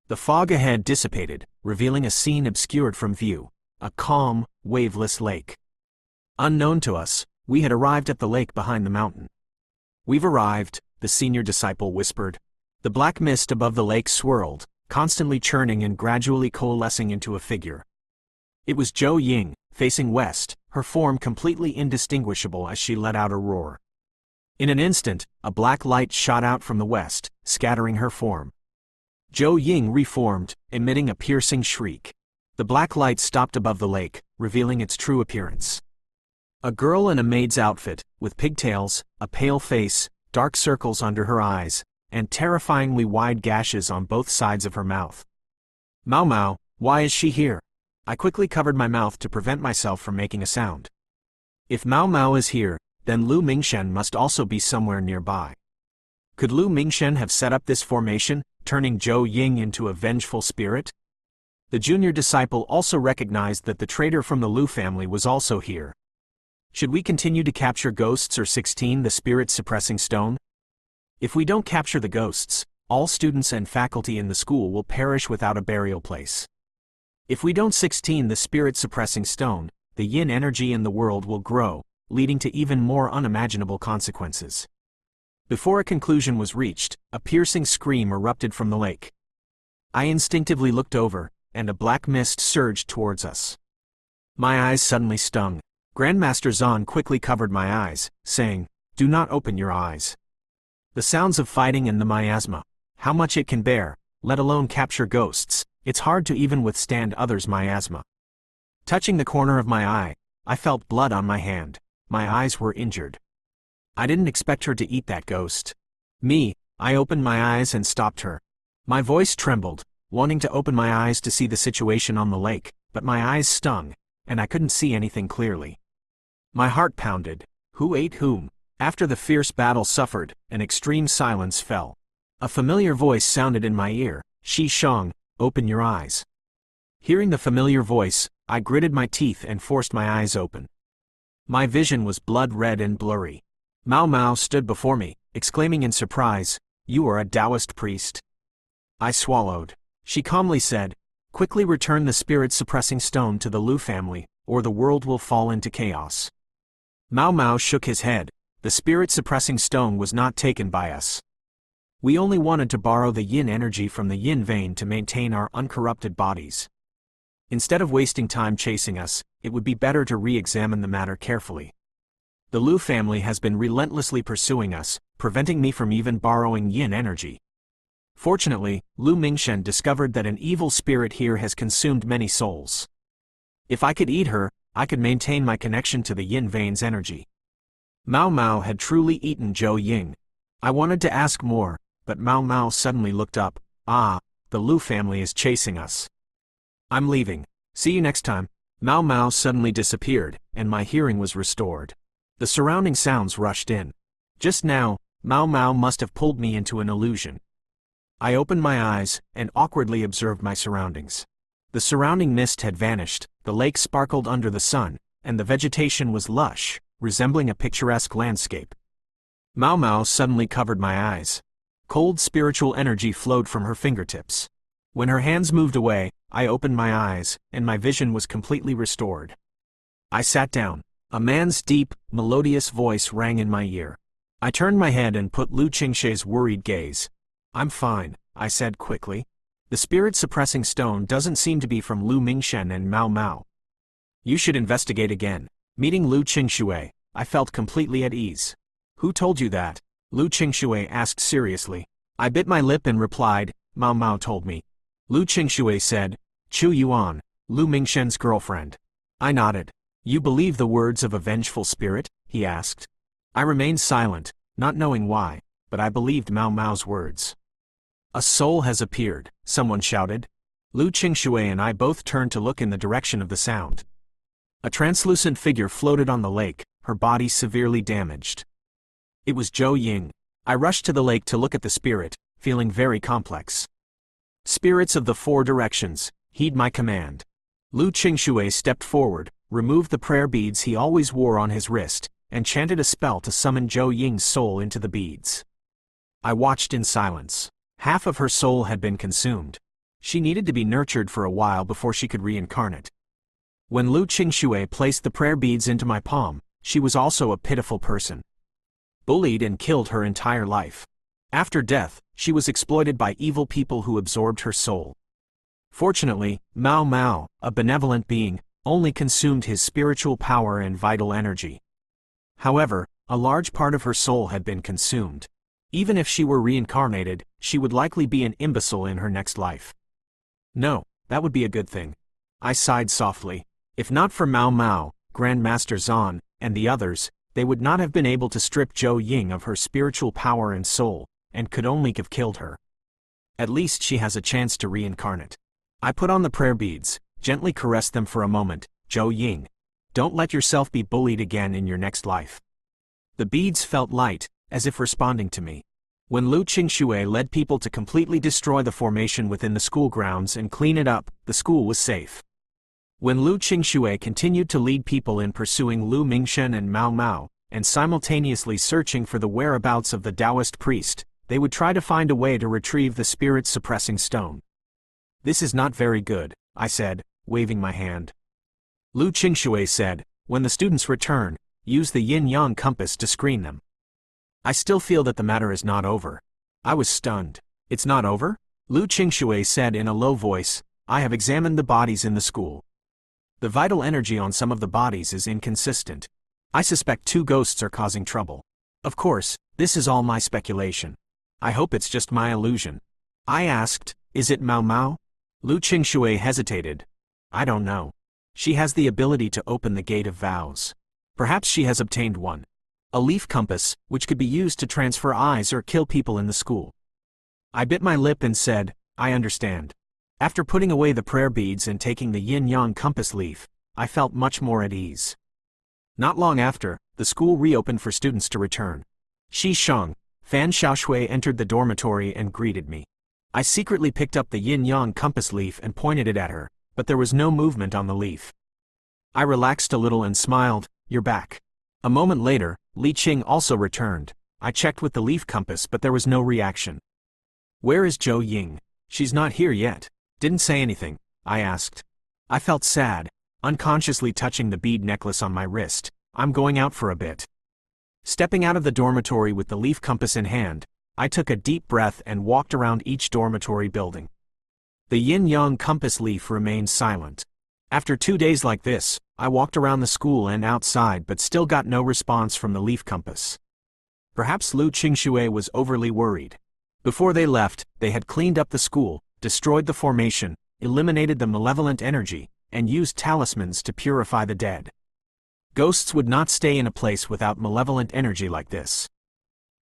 The fog ahead dissipated, revealing a scene obscured from view. a calm, waveless lake. Unknown to us, we had arrived at the lake behind the mountain. "We've arrived," the senior disciple whispered. The black mist above the lake swirled, constantly churning and gradually coalescing into a figure. It was Zhou Ying, facing west, her form completely indistinguishable as she let out a roar. In an instant, a black light shot out from the west, scattering her form. Zhou Ying reformed, emitting a piercing shriek. The black light stopped above the lake, revealing its true appearance. A girl in a maid's outfit, with pigtails, a pale face, dark circles under her eyes, and terrifyingly wide gashes on both sides of her mouth. "Mao Mao, why is she here?" I quickly covered my mouth to prevent myself from making a sound. If Mao Mao is here, then Lu Mingshen must also be somewhere nearby. Could Lu Mingshen have set up this formation, turning Zhou Ying into a vengeful spirit? The junior disciple also recognized that the traitor from the Lu family was also here. Should we continue to capture ghosts or 16 the spirit-suppressing stone? If we don't capture the ghosts, all students and faculty in the school will perish without a burial place. If we don't 16 the spirit-suppressing stone, the yin energy in the world will grow, leading to even more unimaginable consequences. Before a conclusion was reached, a piercing scream erupted from the lake. I instinctively looked over, and a black mist surged towards us. My eyes suddenly stung. Grandmaster Zan quickly covered my eyes, saying, "Do not open your eyes." The sounds of fighting and the miasma, how much it can bear, let alone capture ghosts, it's hard to even withstand others' miasma. Touching the corner of my eye, I felt blood on my hand. My eyes were injured. I didn't expect her to eat that ghost. I opened my eyes and stopped her. My voice trembled, wanting to open my eyes to see the situation on the lake, but my eyes stung, and I couldn't see anything clearly. My heart pounded. Who ate whom? After the fierce battle suffered, an extreme silence fell. A familiar voice sounded in my ear, "Shi Shang, open your eyes." Hearing the familiar voice, I gritted my teeth and forced my eyes open. My vision was blood-red and blurry. Mao Mao stood before me, exclaiming in surprise, "You are a Taoist priest." I swallowed. She calmly said, "Quickly return the spirit-suppressing stone to the Lu family, or the world will fall into chaos." Mao Mao shook his head. The spirit-suppressing stone was not taken by us. We only wanted to borrow the yin energy from the yin vein to maintain our uncorrupted bodies. Instead of wasting time chasing us, it would be better to re-examine the matter carefully. The Lu family has been relentlessly pursuing us, preventing me from even borrowing yin energy. Fortunately, Lu Mingshen discovered that an evil spirit here has consumed many souls. If I could eat her, I could maintain my connection to the yin vein's energy. Mao Mao had truly eaten Zhou Ying. I wanted to ask more, but Mao Mao suddenly looked up. "Ah, the Lu family is chasing us. I'm leaving. See you next time." Mao Mao suddenly disappeared, and my hearing was restored. The surrounding sounds rushed in. Just now, Mao Mao must have pulled me into an illusion. I opened my eyes, and awkwardly observed my surroundings. The surrounding mist had vanished, the lake sparkled under the sun, and the vegetation was lush, resembling a picturesque landscape. Mao Mao suddenly covered my eyes. Cold spiritual energy flowed from her fingertips. When her hands moved away, I opened my eyes, and my vision was completely restored. I sat down. A man's deep, melodious voice rang in my ear. I turned my head and put Lu Qingshe's worried gaze. "I'm fine," I said quickly. "The spirit-suppressing stone doesn't seem to be from Lu Mingshen and Mao Mao. You should investigate again." Meeting Lu Qingxue, I felt completely at ease. "Who told you that?" Lu Qingxue asked seriously. I bit my lip and replied, "Mao Mao told me." Lu Qingxue said, "Chu Yuan, Lu Mingshen's girlfriend." I nodded. "You believe the words of a vengeful spirit?" he asked. I remained silent, not knowing why, but I believed Mao Mao's words. "A soul has appeared," someone shouted. Lu Qingxue and I both turned to look in the direction of the sound. A translucent figure floated on the lake, her body severely damaged. It was Zhou Ying. I rushed to the lake to look at the spirit, feeling very complex. "Spirits of the four directions, heed my command." Lu Qingxue stepped forward, removed the prayer beads he always wore on his wrist, and chanted a spell to summon Zhou Ying's soul into the beads. I watched in silence. Half of her soul had been consumed. She needed to be nurtured for a while before she could reincarnate. When Lu Qingxue placed the prayer beads into my palm, she was also a pitiful person. Bullied and killed her entire life. After death, she was exploited by evil people who absorbed her soul. Fortunately, Mao Mao, a benevolent being, only consumed his spiritual power and vital energy. However, a large part of her soul had been consumed. Even if she were reincarnated, she would likely be an imbecile in her next life. No, that would be a good thing. I sighed softly. If not for Mao Mao, Grandmaster Zan, and the others, they would not have been able to strip Zhou Ying of her spiritual power and soul, and could only have killed her. At least she has a chance to reincarnate. I put on the prayer beads, gently caressed them for a moment. Zhou Ying, don't let yourself be bullied again in your next life. The beads felt light, as if responding to me. When Lu Qingxue led people to completely destroy the formation within the school grounds and clean it up, the school was safe. When Lu Qingxue continued to lead people in pursuing Lu Mingshen and Mao Mao, and simultaneously searching for the whereabouts of the Taoist priest, they would try to find a way to retrieve the spirit-suppressing stone. This is not very good, I said, waving my hand. Lu Qingxue said, when the students return, use the yin-yang compass to screen them. I still feel that the matter is not over. I was stunned. It's not over? Lu Qingxue said in a low voice, I have examined the bodies in the school. The vital energy on some of the bodies is inconsistent. I suspect 2 ghosts are causing trouble. Of course, this is all my speculation. I hope it's just my illusion. I asked, is it Mao Mao? Lu Qingxue hesitated. I don't know. She has the ability to open the gate of vows. Perhaps she has obtained one. A leaf compass, which could be used to transfer eyes or kill people in the school. I bit my lip and said, I understand. After putting away the prayer beads and taking the yin-yang compass leaf, I felt much more at ease. Not long after, the school reopened for students to return. Xi Sheng, Fan Xiaoshui entered the dormitory and greeted me. I secretly picked up the yin-yang compass leaf and pointed it at her, but there was no movement on the leaf. I relaxed a little and smiled, you're back. A moment later, Li Qing also returned. I checked with the leaf compass but there was no reaction. Where is Zhou Ying? She's not here yet. Didn't say anything, I asked. I felt sad, unconsciously touching the bead necklace on my wrist. I'm going out for a bit. Stepping out of the dormitory with the leaf compass in hand, I took a deep breath and walked around each dormitory building. The yin-yang compass leaf remained silent. After 2 days like this, I walked around the school and outside but still got no response from the leaf compass. Perhaps Lu Qingxue was overly worried. Before they left, they had cleaned up the school, destroyed the formation, eliminated the malevolent energy, and used talismans to purify the dead. Ghosts would not stay in a place without malevolent energy like this.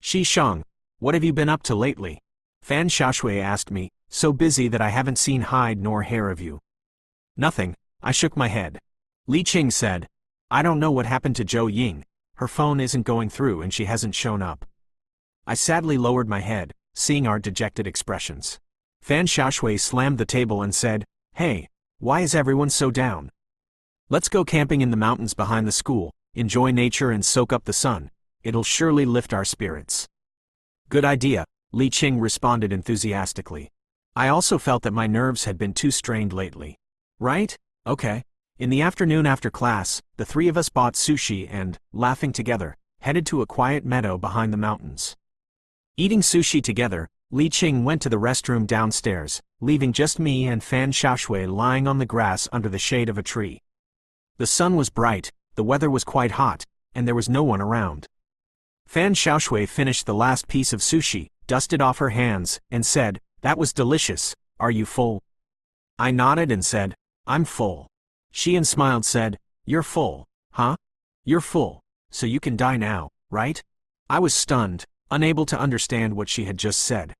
Xi Sheng, what have you been up to lately? Fan Xiaoshui asked me, so busy that I haven't seen hide nor hair of you. Nothing, I shook my head. Li Qing said, I don't know what happened to Zhou Ying. Her phone isn't going through and she hasn't shown up. I sadly lowered my head, seeing our dejected expressions. Fan Xiaoshui slammed the table and said, hey, why is everyone so down? Let's go camping in the mountains behind the school, enjoy nature and soak up the sun. It'll surely lift our spirits. Good idea, Li Qing responded enthusiastically. I also felt that my nerves had been too strained lately. Right? Okay. In the afternoon after class, the 3 of us bought sushi and, laughing together, headed to a quiet meadow behind the mountains. Eating sushi together, Li Qing went to the restroom downstairs, leaving just me and Fan Xiaoshui lying on the grass under the shade of a tree. The sun was bright, the weather was quite hot, and there was no one around. Fan Xiaoshui finished the last piece of sushi, dusted off her hands, and said, that was delicious, are you full? I nodded and said, I'm full. Xian smiled said, you're full, huh? You're full, so you can die now, right? I was stunned, unable to understand what she had just said.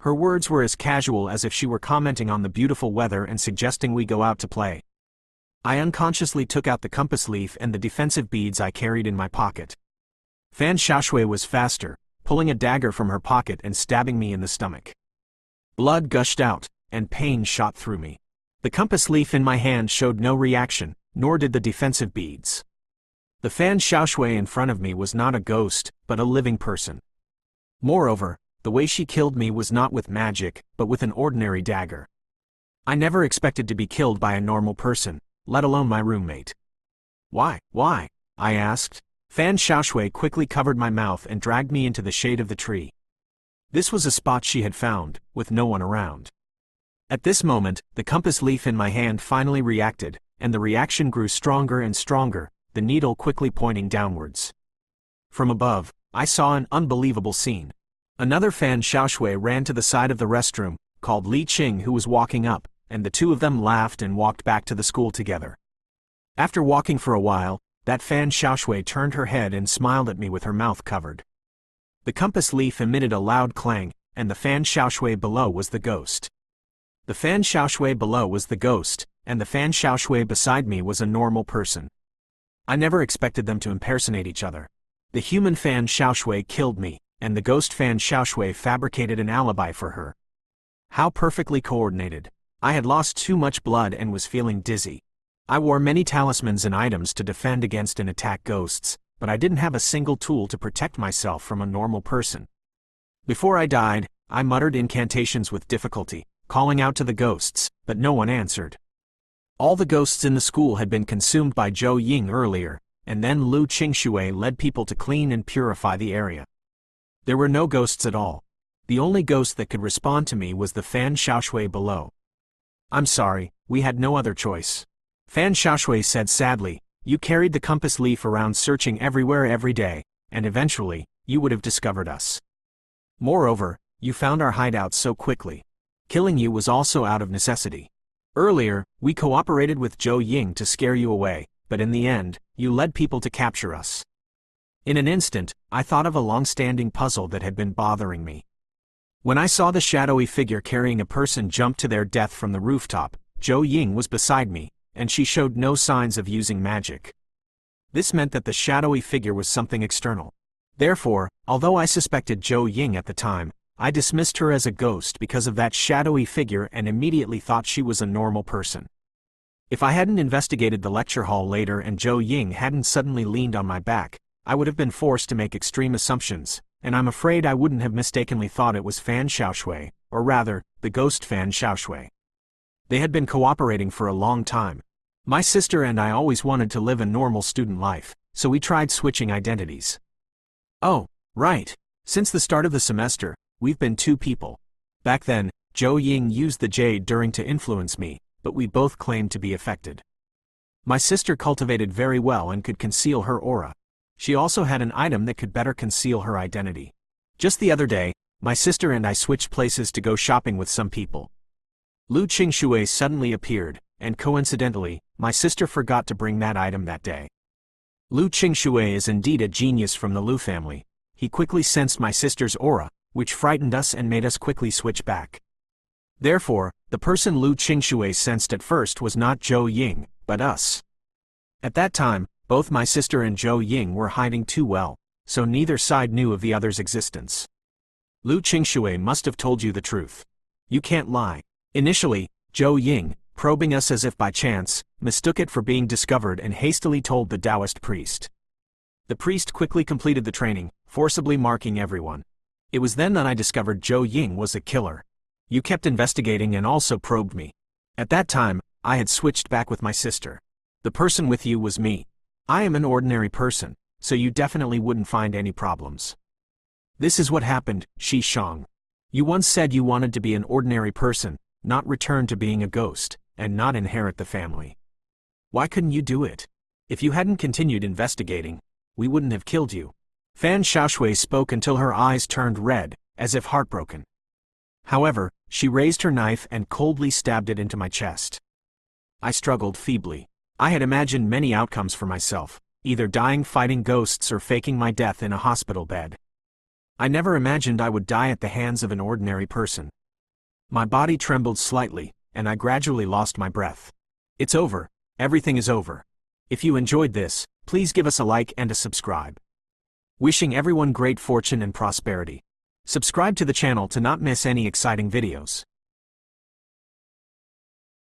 Her words were as casual as if she were commenting on the beautiful weather and suggesting we go out to play. I unconsciously took out the compass leaf and the defensive beads I carried in my pocket. Fan Xiaoshui was faster, pulling a dagger from her pocket and stabbing me in the stomach. Blood gushed out, and pain shot through me. The compass leaf in my hand showed no reaction, nor did the defensive beads. The Fan Xiaoshui in front of me was not a ghost, but a living person. Moreover, the way she killed me was not with magic, but with an ordinary dagger. I never expected to be killed by a normal person, let alone my roommate. Why? I asked. Fan Xiaoshui quickly covered my mouth and dragged me into the shade of the tree. This was a spot she had found, with no one around. At this moment, the compass leaf in my hand finally reacted, and the reaction grew stronger and stronger, the needle quickly pointing downwards. From above, I saw an unbelievable scene. Another Fan Xiaoshui ran to the side of the restroom, called Li Qing, who was walking up, and the two of them laughed and walked back to the school together. After walking for a while, that Fan Xiaoshui turned her head and smiled at me with her mouth covered. The compass leaf emitted a loud clang, and the Fan Xiaoshui below was the ghost. The Fan Xiaoshui below was the ghost, and the Fan Xiaoshui beside me was a normal person. I never expected them to impersonate each other. The human Fan Xiaoshui killed me, and the ghost Fan Xiaoshui fabricated an alibi for her. How perfectly coordinated. I had lost too much blood and was feeling dizzy. I wore many talismans and items to defend against and attack ghosts, but I didn't have a single tool to protect myself from a normal person. Before I died, I muttered incantations with difficulty, calling out to the ghosts, but no one answered. All the ghosts in the school had been consumed by Zhou Ying earlier, and then Lu Qingshui led people to clean and purify the area. There were no ghosts at all. The only ghost that could respond to me was the Fan Xiaoshui below. I'm sorry, we had no other choice. Fan Xiaoshui said sadly, you carried the compass leaf around searching everywhere every day, and eventually, you would have discovered us. Moreover, you found our hideout so quickly. Killing you was also out of necessity. Earlier, we cooperated with Zhou Ying to scare you away, but in the end, you led people to capture us. In an instant, I thought of a long-standing puzzle that had been bothering me. When I saw the shadowy figure carrying a person jump to their death from the rooftop, Zhou Ying was beside me, and she showed no signs of using magic. This meant that the shadowy figure was something external. Therefore, although I suspected Zhou Ying at the time, I dismissed her as a ghost because of that shadowy figure and immediately thought she was a normal person. If I hadn't investigated the lecture hall later and Zhou Ying hadn't suddenly leaned on my back, I would have been forced to make extreme assumptions, and I'm afraid I wouldn't have mistakenly thought it was Fan Xiaoshui, or rather, the ghost Fan Xiaoshui. They had been cooperating for a long time. My sister and I always wanted to live a normal student life, so we tried switching identities. Oh, right. Since the start of the semester, we've been two people. Back then, Zhou Ying used the jade during to influence me, but we both claimed to be affected. My sister cultivated very well and could conceal her aura. She also had an item that could better conceal her identity. Just the other day, my sister and I switched places to go shopping with some people. Lu Qingshui suddenly appeared, and coincidentally, my sister forgot to bring that item that day. Lu Qingshui is indeed a genius from the Lu family. He quickly sensed my sister's aura, which frightened us and made us quickly switch back. Therefore, the person Lu Qingshui sensed at first was not Zhou Ying, but us. At that time, both my sister and Zhou Ying were hiding too well, so neither side knew of the other's existence. Lu Qingshui must have told you the truth. You can't lie. Initially, Zhou Ying, probing us as if by chance, mistook it for being discovered and hastily told the Taoist priest. The priest quickly completed the training, forcibly marking everyone. It was then that I discovered Zhou Ying was a killer. You kept investigating and also probed me. At that time, I had switched back with my sister. The person with you was me. I am an ordinary person, so you definitely wouldn't find any problems. This is what happened, Shi Shang. You once said you wanted to be an ordinary person, not return to being a ghost, and not inherit the family. Why couldn't you do it? If you hadn't continued investigating, we wouldn't have killed you. Fan Xiaoshui spoke until her eyes turned red, as if heartbroken. However, she raised her knife and coldly stabbed it into my chest. I struggled feebly. I had imagined many outcomes for myself, either dying fighting ghosts or faking my death in a hospital bed. I never imagined I would die at the hands of an ordinary person. My body trembled slightly, and I gradually lost my breath. It's over. Everything is over. If you enjoyed this, please give us a like and a subscribe. Wishing everyone great fortune and prosperity. Subscribe to the channel to not miss any exciting videos.